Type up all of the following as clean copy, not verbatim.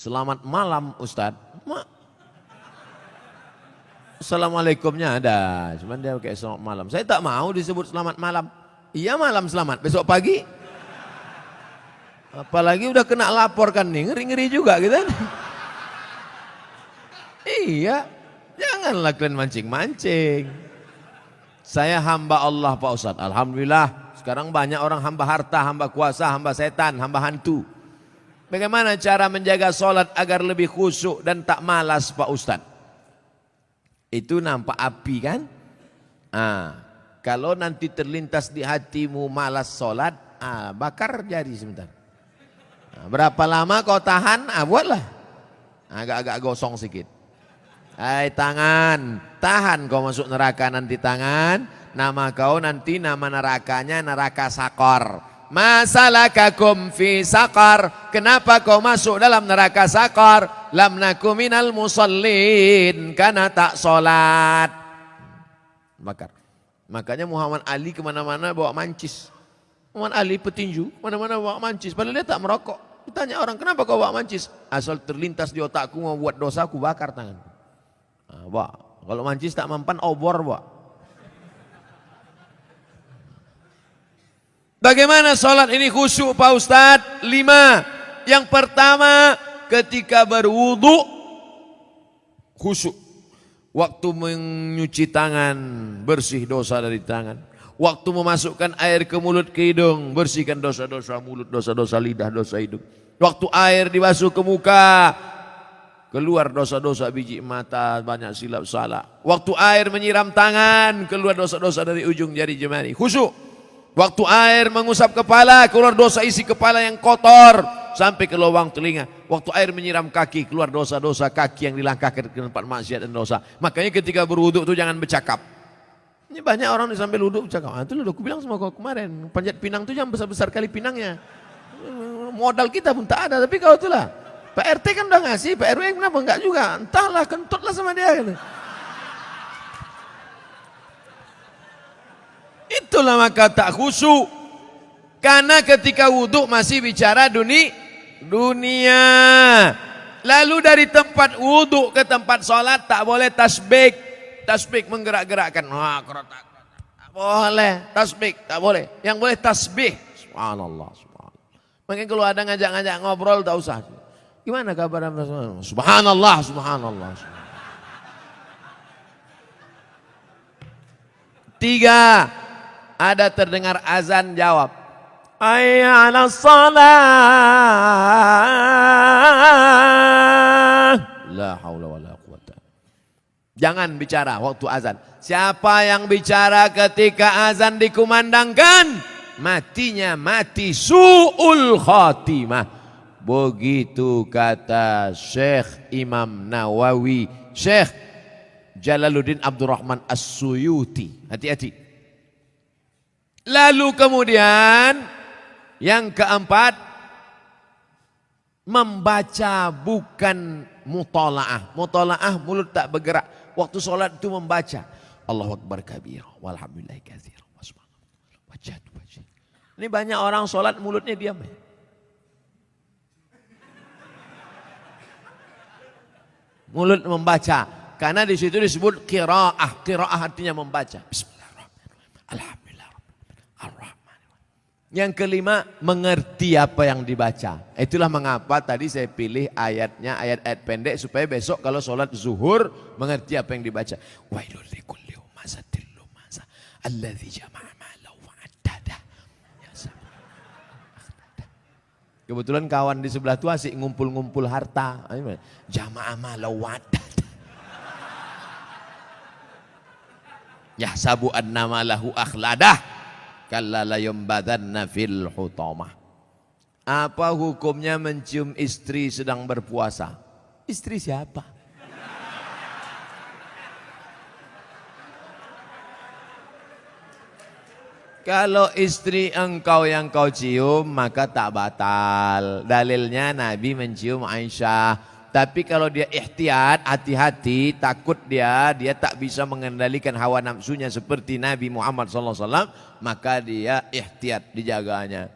Selamat malam Ustadz. Assalamualaikumnya ada, cuman dia kayak selamat malam. Saya tak mau disebut selamat malam. Iya malam selamat, besok pagi. Apalagi udah kena lapor kan nih, ngeri-ngeri juga gitu kan. Iya, janganlah kalian mancing-mancing. Saya hamba Allah Pak Ustadz, alhamdulillah. Sekarang banyak orang hamba harta, hamba kuasa, hamba setan, hamba hantu. Bagaimana cara menjaga sholat agar lebih khusyuk dan tak malas Pak Ustadz? Itu nampak api kan? Kalau nanti terlintas di hatimu malas sholat, bakar jari sebentar. Berapa lama kau tahan? Buatlah. Agak-agak gosong sedikit. Hai tangan, tahan kau masuk neraka nanti tangan. Nama kau nanti nama nerakanya neraka sakor. Masalakakum fi sakar. Kenapa kau masuk dalam neraka sakar? Lam naku minal musallin, karena tak sholat. Bakar. Makanya Muhammad Ali kemana-mana bawa mancis. Muhammad Ali petinju, mana-mana bawa mancis. Padahal dia tak merokok. Ditanya orang, kenapa kau bawa mancis? Asal terlintas di otakku mau buat dosa, aku bakar tangan. Kalau mancis tak mempan, obor bawa. Bagaimana sholat ini khusyuk Pak Ustadz? 5. Yang pertama, ketika berwudu khusyuk. Waktu menyuci tangan, bersih dosa dari tangan. Waktu memasukkan air ke mulut ke hidung, bersihkan dosa-dosa mulut, dosa-dosa lidah, dosa hidung. Waktu air dibasuh ke muka, keluar dosa-dosa biji mata, banyak silap salah. Waktu air menyiram tangan, keluar dosa-dosa dari ujung jari jemari. Khusyuk. Waktu air mengusap kepala, keluar dosa isi kepala yang kotor sampai ke lubang telinga. Waktu air menyiram kaki, keluar dosa-dosa kaki yang dilangkahkan ke tempat maksiat dan dosa. Makanya ketika berwuduk itu jangan bercakap. Ini banyak orang sambil wuduk bercakap. Itu loh, aku bilang sama kau kemarin, panjat pinang itu jangan besar-besar kali pinangnya. Modal kita pun tak ada, tapi kau itulah. Pak RT kan udah ngasih, Pak RW kenapa enggak juga? Entahlah, kentutlah sama dia. Gitu. Itulah maka tak khusyuk. Karena ketika wudhu masih bicara dunia. Lalu dari tempat wudhu ke tempat sholat tak boleh tasbih. Tasbih menggerak-gerakkan. Tak boleh. Tasbih tak boleh. Yang boleh tasbih. Subhanallah. Makanya kalau ada ngajak-ngajak ngobrol tak usah. Gimana kabar? Subhanallah. Subhanallah. 3. Ada terdengar azan, jawab. Hayya 'alas shalah. La haula wala quwata. Jangan bicara waktu azan. Siapa yang bicara ketika azan dikumandangkan, matinya mati su'ul khatimah. Begitu kata Syekh Imam Nawawi, Syekh Jalaluddin Abdurrahman As-Suyuti. Hati-hati. Lalu kemudian yang keempat, membaca bukan mutola'ah. Mutola'ah mulut tak bergerak. Waktu sholat itu membaca. Allahu Akbar kabir. Walhamdulillahi katsir. Ini banyak orang sholat mulutnya diam. Mulut membaca. Karena di situ disebut qiraah. Qiraah artinya membaca. Bismillahirrahmanirrahim. Alhamdulillah. Yang kelima, mengerti apa yang dibaca. Itulah mengapa tadi saya pilih ayatnya, ayat-ayat pendek supaya besok kalau sholat zuhur mengerti apa yang dibaca. Wailul likulli humazatil lumazah alladzi jama'a malahu wa'addada. Kebetulan kawan di sebelah itu asik ngumpul-ngumpul harta. Jama'a malahu wa'addada. Yahsabu anna malahu akhladah. Kalla la yumbadanna fil hutamah. Apa hukumnya mencium istri sedang berpuasa? Istri siapa? Kalau istri engkau yang kau cium maka tak batal. Dalilnya Nabi mencium Aisyah. Tapi kalau dia ihtiyat, hati-hati, takut dia tak bisa mengendalikan hawa nafsunya seperti Nabi Muhammad SAW, maka dia ihtiyat, dijaganya.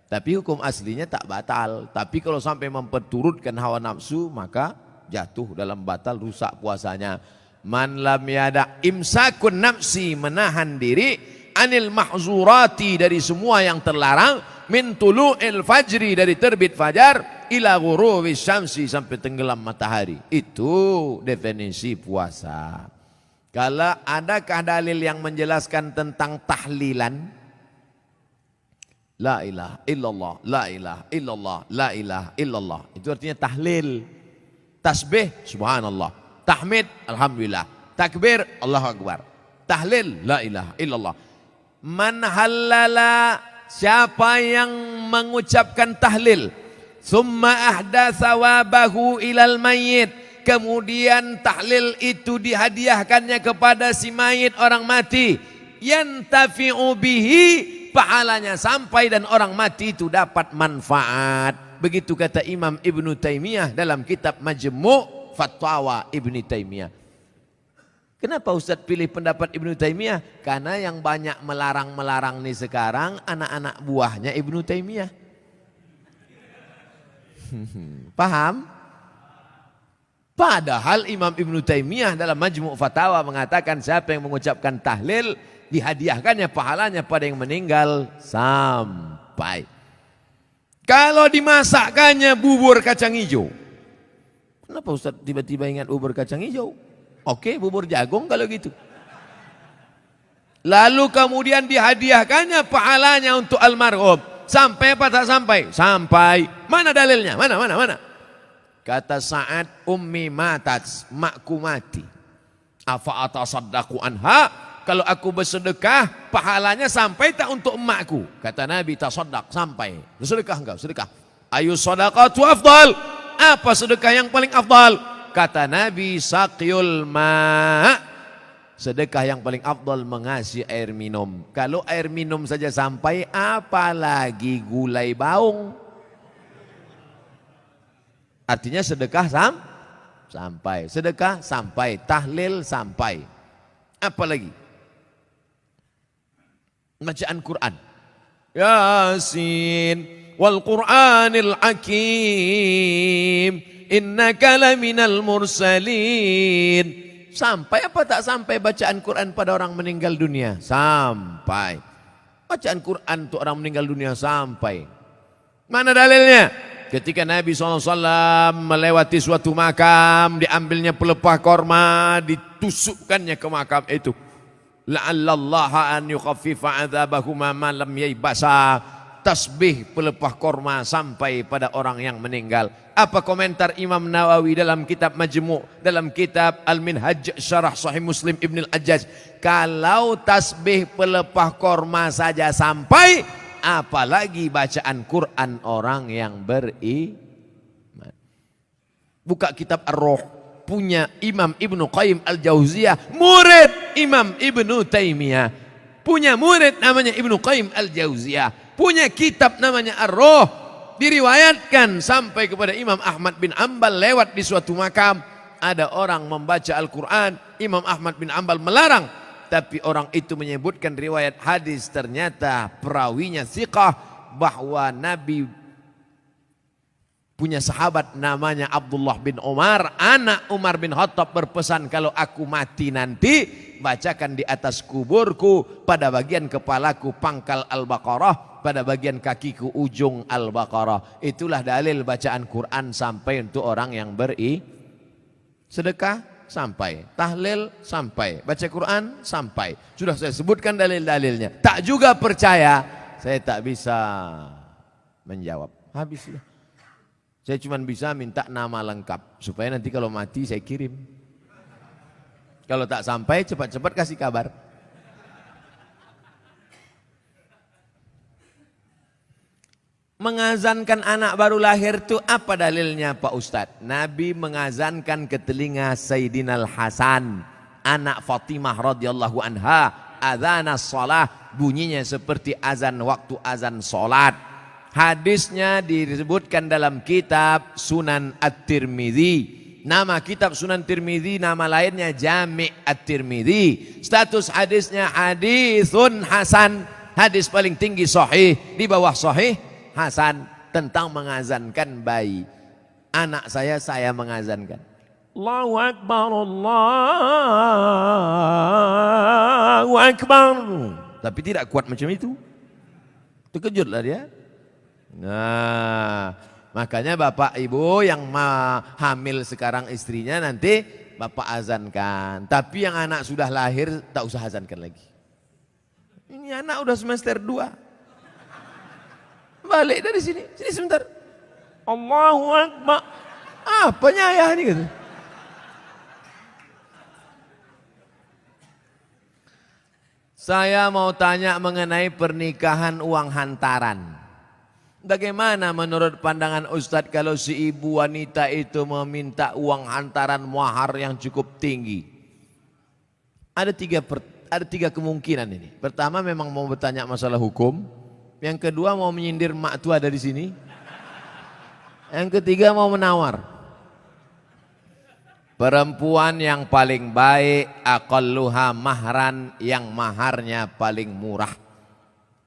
Tapi hukum aslinya tak batal. Tapi kalau sampai memperturutkan hawa nafsu, maka jatuh dalam batal, rusak puasanya. Man lam yada imsakun nafsi, menahan diri, anil mahzurati, dari semua yang terlarang, min tulu'il fajri, dari terbit fajar, ila ghurubi syamsi, sampai tenggelam matahari. Itu definisi puasa. Kalau adakah dalil yang menjelaskan tentang tahlilan? La ilaha illallah, la ilaha illallah, la ilaha illallah. Itu artinya tahlil. Tasbih, subhanallah. Tahmid, alhamdulillah. Takbir, Allahu akbar. Tahlil, la ilaha illallah. Man halala, siapa yang mengucapkan tahlil, summa ahda sawabahu ilal mayyit, kemudian tahlil itu dihadiahkannya kepada si mayit, orang mati, yantafi'u bihi, pahalanya sampai dan orang mati itu dapat manfaat. Begitu kata Imam Ibnu Taimiyah dalam kitab Majmu' Fatwa Ibnu Taimiyah. Kenapa Ustaz pilih pendapat Ibnu Taimiyah? Karena yang banyak melarang-melarang nih sekarang anak-anak buahnya Ibnu Taimiyah. Paham? Padahal Imam Ibnu Taimiyah dalam Majmu' Fatawa mengatakan siapa yang mengucapkan tahlil dihadiahkannya pahalanya pada yang meninggal sampai. Kalau dimasakkannya bubur kacang hijau. Kenapa Ustaz tiba-tiba ingat bubur kacang hijau? Oke, bubur jagung kalau gitu. Lalu kemudian dihadiahkannya pahalanya untuk almarhum. Sampai apa tak sampai? Sampai. Mana dalilnya? Mana? Kata Sa'ad, ummi matat, makku mati. Afa atasaddaqu anha, kalau aku bersedekah, pahalanya sampai tak untuk emakku? Kata Nabi, tasaddaq, sampai. Bersedekah enggak? Sedekah. Ayu sadaqatu afdal. Apa sedekah yang paling afdal? Kata Nabi, saqyul ma'. Sedekah yang paling afdal mengasih air minum. Kalau air minum saja sampai, apalagi gulai baung. Artinya sedekah sampai, sedekah sampai, tahlil sampai. Apa lagi? Bacaan Quran. Yasin wal Qur'anil Hakim, innaka laminal mursalin. Sampai apa tak sampai bacaan Quran pada orang meninggal dunia? Sampai. Bacaan Quran untuk orang meninggal dunia sampai. Mana dalilnya? Ketika Nabi SAW melewati suatu makam, diambilnya pelepah korma, ditusukkannya ke makam itu. La'allallaha an yukhaffifa adzabahuma ma lam yaybasa. Tasbih pelepah korma sampai pada orang yang meninggal. Apa komentar Imam Nawawi dalam kitab Majmu', dalam kitab Al-Minhaj Syarah Sahih Muslim Ibn Al-Ajjaj? Kalau tasbih pelepah korma saja sampai, apalagi bacaan Quran orang yang beriman. Buka kitab Ar-Ruh, punya Imam Ibnu Qayyim Al-Jauziyah, murid Imam Ibnu Taimiyah. Punya murid namanya Ibnu Qayyim Al-Jauziyah. Punya kitab namanya Ar-Ruh. Diriwayatkan sampai kepada Imam Ahmad bin Ambal lewat di suatu makam. Ada orang membaca Al-Quran, Imam Ahmad bin Ambal melarang. Tapi orang itu menyebutkan riwayat hadis, ternyata perawinya thiqah, bahwa Nabi punya sahabat namanya Abdullah bin Umar, anak Umar bin Khattab, berpesan, kalau aku mati nanti, bacakan di atas kuburku, pada bagian kepalaku pangkal Al-Baqarah, pada bagian kakiku ujung Al-Baqarah. Itulah dalil bacaan Quran sampai untuk orang yang sedekah sampai, tahlil sampai, baca Quran sampai. Sudah saya sebutkan dalil-dalilnya. Tak juga percaya, saya tak bisa menjawab. Habis sudah. Saya cuma bisa minta nama lengkap supaya nanti kalau mati saya kirim. Kalau tak sampai, cepat-cepat kasih kabar. Mengazankan anak baru lahir itu apa dalilnya Pak Ustadz? Nabi mengazankan ke telinga Sayyidina Al-Hasan, anak Fatimah radhiyallahu anha, adzanas shalah, bunyinya seperti azan waktu azan salat. Hadisnya disebutkan dalam kitab Sunan At-Tirmidzi. Nama kitab Sunan Tirmidzi, nama lainnya Jami' At-Tirmidzi. Status hadisnya hadisun hasan, hadis paling tinggi sahih, di bawah sahih Hasan tentang mengazankan bayi. Anak saya mengazankan. Allahu Akbar, Allahu Akbar. Tapi tidak kuat macam itu. Terkejutlah dia. Nah, makanya bapak ibu yang hamil sekarang istrinya nanti bapak azankan. Tapi yang anak sudah lahir tak usah azankan lagi. Ini anak udah semester 2. Balik dari sini, sini sebentar. Allahu Akbar. Apanya ayah ini gitu. Saya mau tanya mengenai pernikahan uang hantaran. Bagaimana menurut pandangan Ustadz kalau si ibu wanita itu meminta uang hantaran mahar yang cukup tinggi? Ada tiga kemungkinan ini. Pertama memang mau bertanya masalah hukum. Yang kedua mau menyindir mak tua ada di sini. Yang ketiga mau menawar. Perempuan yang paling baik aqalluha mahran, yang maharnya paling murah.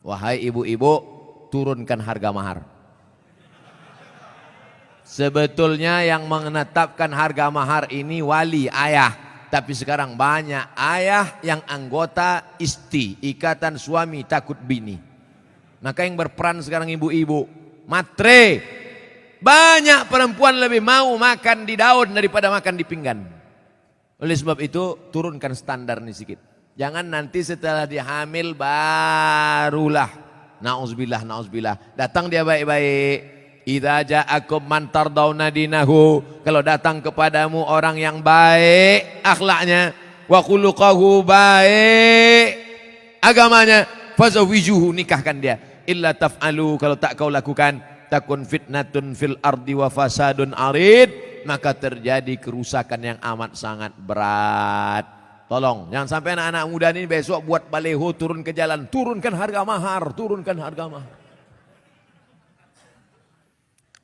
Wahai ibu-ibu, turunkan harga mahar. Sebetulnya yang menetapkan harga mahar ini wali, ayah. Tapi sekarang banyak ayah yang anggota isti, ikatan suami takut bini. Maka yang berperan sekarang ibu-ibu, matre. Banyak perempuan lebih mau makan di daun daripada makan di pinggan. Oleh sebab itu turunkan standar ini sedikit. Jangan nanti setelah dia hamil barulah na'udzubillah, na'udzubillah. Datang dia baik-baik. Idza ja'akum man tardawna dinahu. Kalau datang kepadamu orang yang baik akhlaknya, wa khuluquhu, baik agamanya, fazawijuhu, nikahkan dia. Illa taf'alu, kalau tak kau lakukan, takun fitnatun fil ardi wa fasadun arid, maka terjadi kerusakan yang amat sangat berat. Tolong jangan sampai anak-anak muda ini besok buat baleho turun ke jalan, turunkan harga mahar, turunkan harga mahar.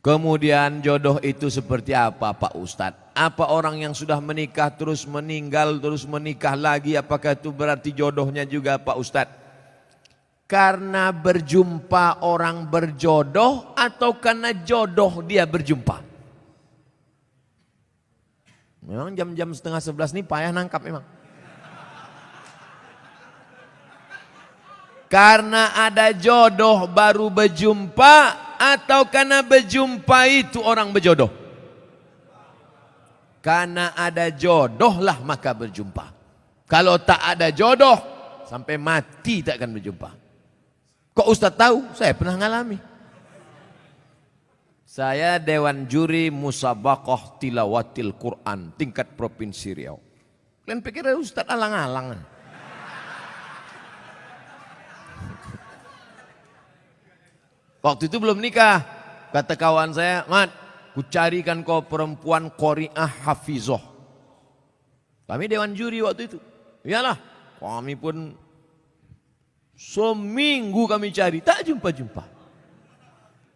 Kemudian jodoh itu seperti apa Pak Ustadz? Apa orang yang sudah menikah terus meninggal terus menikah lagi, apakah itu berarti jodohnya juga Pak Ustadz? Karena berjumpa orang berjodoh atau karena jodoh dia berjumpa? Memang jam-jam 10:30 nih payah nangkap memang. Karena ada jodoh baru berjumpa atau karena berjumpa itu orang berjodoh? Karena ada jodoh lah maka berjumpa. Kalau tak ada jodoh sampai mati tak akan berjumpa. Kok Ustaz tahu? Saya pernah ngalami. Saya Dewan Juri Musabaqah Tilawatil Quran tingkat Provinsi Riau. Kalian pikir Ustaz alang-alang? Waktu itu belum nikah. Kata kawan saya, Mat, ku carikan kau perempuan qari'ah hafizoh. Kami Dewan Juri waktu itu. Iyalah, kami pun seminggu kami cari, tak jumpa-jumpa.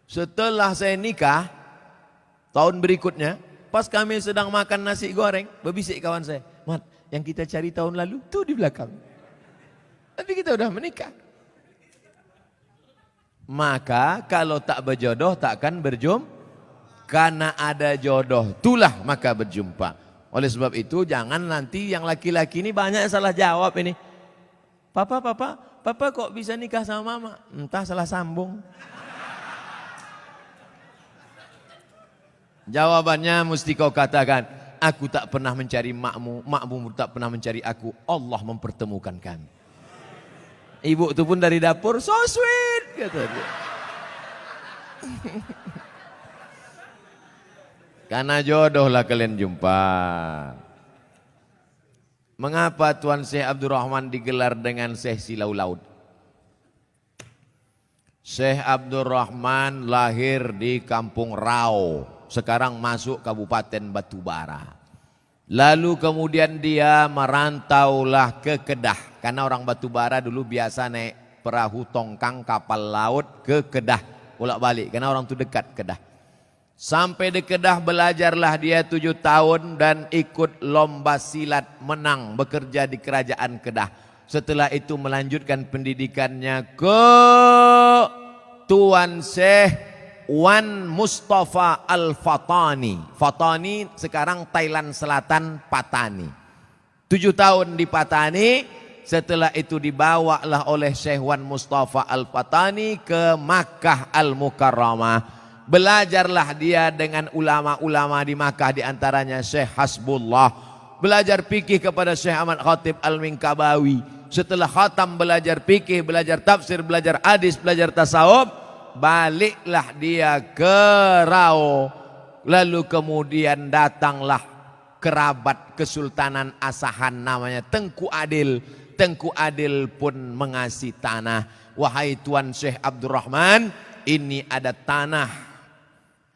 Setelah saya nikah, tahun berikutnya, pas kami sedang makan nasi goreng, berbisik kawan saya, Mat, yang kita cari tahun lalu, tuh di belakang. Tapi kita udah menikah. Maka kalau tak berjodoh, tak akan berjumpa. Karena ada jodoh, itulah maka berjumpa. Oleh sebab itu, jangan nanti yang laki-laki ini banyak salah jawab ini. Papa kok bisa nikah sama mama? Entah salah sambung. Jawabannya mesti kau katakan, aku tak pernah mencari makmu, makmu tak pernah mencari aku, Allah mempertemukan kami. Ibu itu pun dari dapur, so sweet, kata dia. Karena jodoh lah kalian jumpa. Mengapa Tuan Syekh Abdurrahman digelar dengan Syekh Silau Laut? Syekh Abdurrahman lahir di Kampung Rau, sekarang masuk Kabupaten Batubara. Lalu kemudian dia merantaulah ke Kedah, karena orang Batubara dulu biasa naik perahu tongkang kapal laut ke Kedah, bolak-balik, karena orang itu dekat Kedah. Sampai di Kedah belajarlah dia 7 tahun dan ikut lomba silat, menang, bekerja di kerajaan Kedah. Setelah itu melanjutkan pendidikannya ke Tuan Syekh Wan Mustafa Al-Fatani. Fatani sekarang Thailand Selatan, Patani. 7 tahun di Patani, setelah itu dibawalah oleh Syekh Wan Mustafa Al-Fatani ke Makkah Al-Mukarramah. Belajarlah dia dengan ulama-ulama di Makkah, di antaranya Syekh Hasbullah. Belajar fikih kepada Syekh Ahmad Khatib Al-Minkabawi. Setelah khatam belajar fikih, belajar tafsir, belajar hadis, belajar tasawuf, baliklah dia ke Rao. Lalu kemudian datanglah kerabat Kesultanan Asahan namanya Tengku Adil. Tengku Adil pun mengasih tanah. Wahai Tuan Syekh Abdurrahman, ini ada tanah.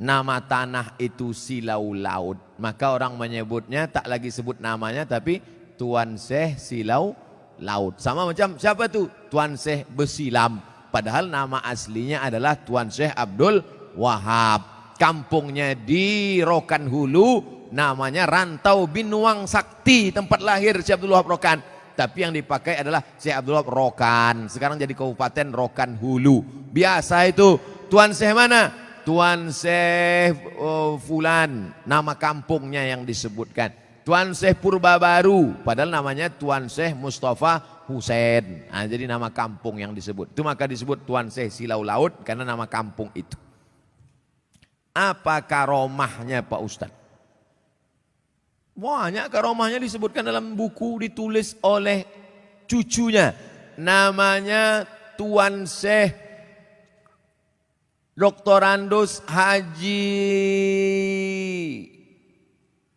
Nama tanah itu Silau Laut. Maka orang menyebutnya tak lagi sebut namanya, tapi Tuan Syekh Silau Laut. Sama macam siapa tu? Tuan Syekh Besilam. Padahal nama aslinya adalah Tuan Syekh Abdul Wahab. Kampungnya di Rokan Hulu, namanya Rantau Binuang Sakti, tempat lahir Syekh Abdul Wahab Rokan. Tapi yang dipakai adalah Syekh Abdul Wahab Rokan. Sekarang jadi Kabupaten Rokan Hulu. Biasa itu. Tuan Syekh mana? Tuan Syekh Fulan, nama kampungnya yang disebutkan. Tuan Syekh Purba Baru, padahal namanya Tuan Syekh Mustafa Husain. Nah, jadi nama kampung yang disebut. Itu maka disebut Tuan Syekh Silau Laut karena nama kampung itu. Apa karomahnya Pak Ustadz? Banyak karomahnya disebutkan dalam buku, ditulis oleh cucunya. Namanya Tuan Syekh Dr. Andus Haji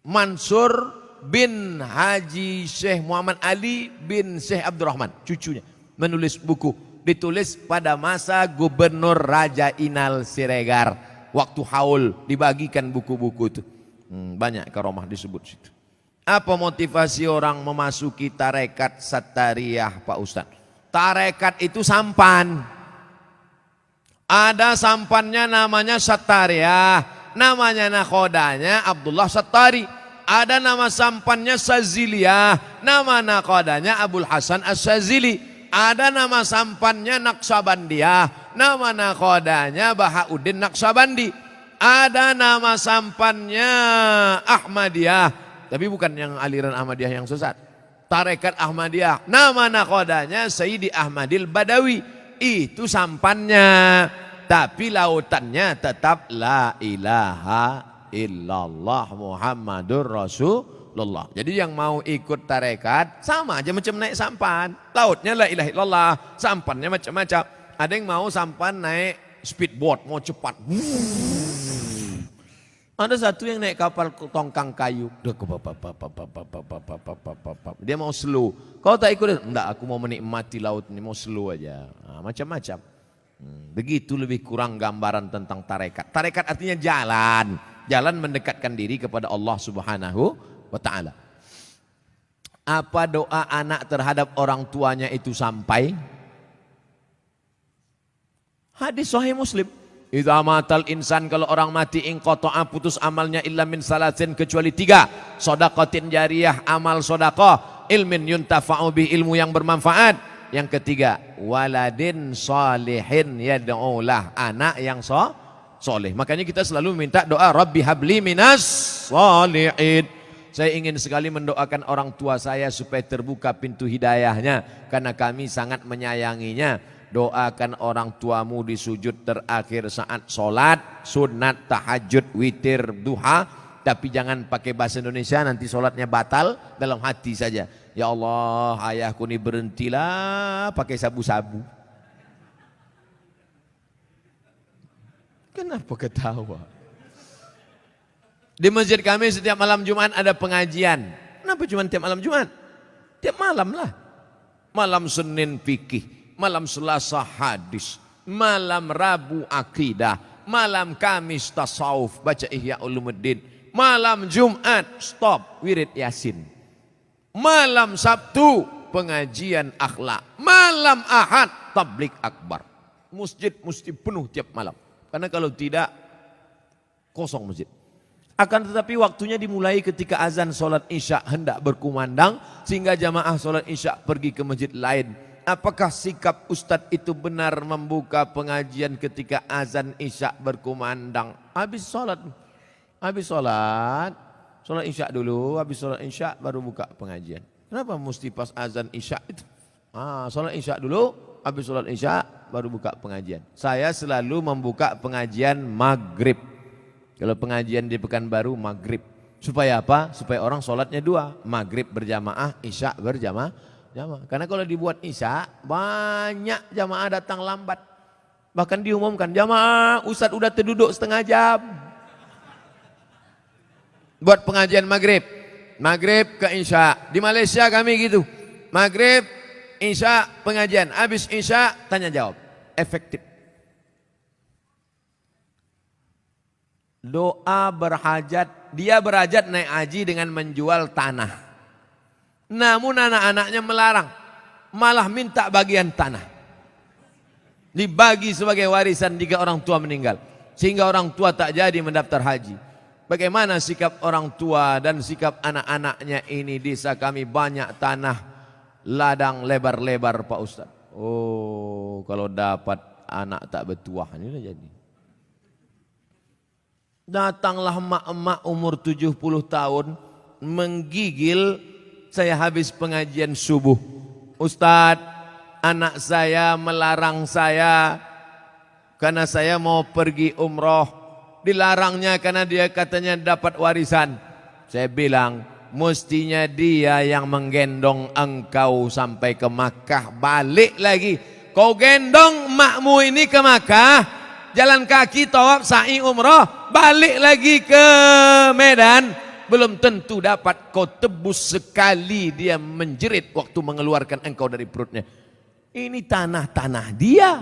Mansur bin Haji Syekh Muhammad Ali bin Syekh Abdurrahman, cucunya, menulis buku. Ditulis pada masa Gubernur Raja Inal Siregar. Waktu haul dibagikan buku-buku itu. Banyak karomah disebut situ. Apa motivasi orang memasuki tarekat Sattariyah Pak Ustadz? Tarekat itu sampan. Ada sampannya namanya Sattariyah, namanya nakhodanya Abdullah Sattari. Ada nama sampannya Saziliyah, nama nakhodanya Abul Hasan As-Sazili. Ada nama sampannya Naqsabandiyah, nama nakhodanya Bahauddin Naqsabandi. Ada nama sampannya Ahmadiyah, tapi bukan yang aliran Ahmadiyah yang sesat. Tarekat Ahmadiyah, nama nakhodanya Sayyidi Ahmadil Badawi. Itu sampannya, tapi lautannya tetap la ilaha illallah Muhammadur Rasulullah. Jadi yang mau ikut tarekat sama aja macam naik sampan. Lautnya la ilaha illallah, sampannya macam-macam. Ada yang mau sampan naik speedboat, mau cepat. Ada satu yang naik kapal tongkang kayu. Dia mau slow. Kau tak ikut? Enggak, aku mau menikmati laut ini, mau slow aja. Nah, macam-macam. Begitu lebih kurang gambaran tentang tarekat. Tarekat artinya jalan. Jalan mendekatkan diri kepada Allah Subhanahu wa ta'ala. Apa doa anak terhadap orang tuanya itu sampai? Hadis Sahih Muslim. Idza matal insan, kalau orang mati inqata'a, putus amalnya illa min salasin, kecuali 3. Shadaqatin jariyah, amal sedekah, ilmin yuntafa'u bih, ilmu yang bermanfaat. Yang ketiga, waladin shalihin yad'ulah, anak yang soleh. Makanya kita selalu minta doa Rabbi habli minas shalihin. Saya ingin sekali mendoakan orang tua saya supaya terbuka pintu hidayahnya, karena kami sangat menyayanginya. Doakan orang tuamu di sujud terakhir saat sholat, sunat, tahajud, witir, duha. Tapi jangan pakai bahasa Indonesia, nanti sholatnya batal. Dalam hati saja, ya Allah, ayahku ini berhentilah pakai sabu-sabu. Kenapa ketawa? Di masjid kami setiap malam Jumat ada pengajian. Kenapa cuma tiap malam Jumat? Tiap malam lah. Malam Senin fikih, malam Selasa hadis, malam Rabu akidah, malam Kamis tasawuf, baca Ihya Ulumuddin, malam Jumat stop wirid Yasin, malam Sabtu pengajian akhlak, malam Ahad tablik akbar. Masjid mesti penuh tiap malam, karena kalau tidak kosong masjid. Akan tetapi waktunya dimulai ketika azan sholat isya hendak berkumandang, sehingga jamaah sholat isya pergi ke masjid lain. apakah sikap Ustadz itu benar membuka pengajian ketika azan isya berkumandang? Habis sholat isya dulu, habis sholat isya baru buka pengajian. Kenapa mesti pas azan isya itu? Sholat isya dulu, habis sholat isya baru buka pengajian. Saya selalu membuka pengajian maghrib. Kalau pengajian di Pekanbaru maghrib. Supaya apa? Supaya orang sholatnya dua. Maghrib berjamaah, isya berjamaah. Karena kalau dibuat isya, banyak jamaah datang lambat. Bahkan diumumkan, jamaah Ustadz udah terduduk setengah jam. Buat pengajian maghrib. Maghrib ke isya. Di Malaysia kami gitu. Maghrib, isya, pengajian. Habis isya, tanya jawab. Efektif. Doa berhajat, dia berhajat naik haji dengan menjual tanah. Namun anak-anaknya melarang, malah minta bagian tanah. Dibagi sebagai warisan jika orang tua meninggal. Sehingga orang tua tak jadi mendaftar haji. Bagaimana sikap orang tua dan sikap anak-anaknya ini? Desa kami banyak tanah ladang lebar-lebar Pak Ustaz. Oh, kalau dapat anak tak bertuah ini udah jadi. Datanglah emak-emak umur 70 tahun menggigil saya habis pengajian subuh. Ustadz, anak saya melarang saya karena saya mau pergi umroh. Dilarangnya karena dia katanya dapat warisan. Saya bilang, mestinya dia yang menggendong engkau sampai ke Makkah, balik lagi. Kau gendong emakmu ini ke Makkah, jalan kaki, tawaf, sa'i, umroh, balik lagi ke Medan, belum tentu dapat. Kau tebus sekali dia menjerit waktu mengeluarkan engkau dari perutnya. Ini tanah-tanah dia.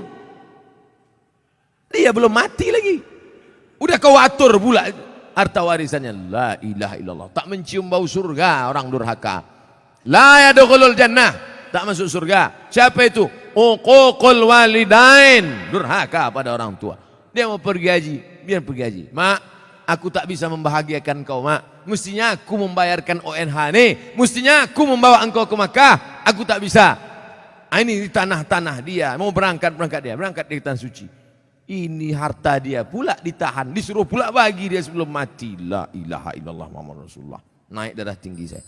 Dia belum mati lagi. Udah kau atur pula harta warisannya. La ilaha illallah. Tak mencium bau surga orang durhaka. La yadkhulul jannah. Tak masuk surga. Siapa itu? Uququl walidain. Durhaka pada orang tua. Dia mau pergi haji, biar pergi haji. Mak, aku tak bisa membahagiakan kau, mak. Mestinya aku membayarkan ONH nih. Mestinya aku membawa engkau ke Makkah. Aku tak bisa. Ini di tanah-tanah dia. Mau berangkat dia. Berangkat di tanah suci. Ini harta dia pula ditahan. Disuruh pula bagi dia sebelum mati. La ilaha illallah Muhammad Rasulullah. Naik darah tinggi saya.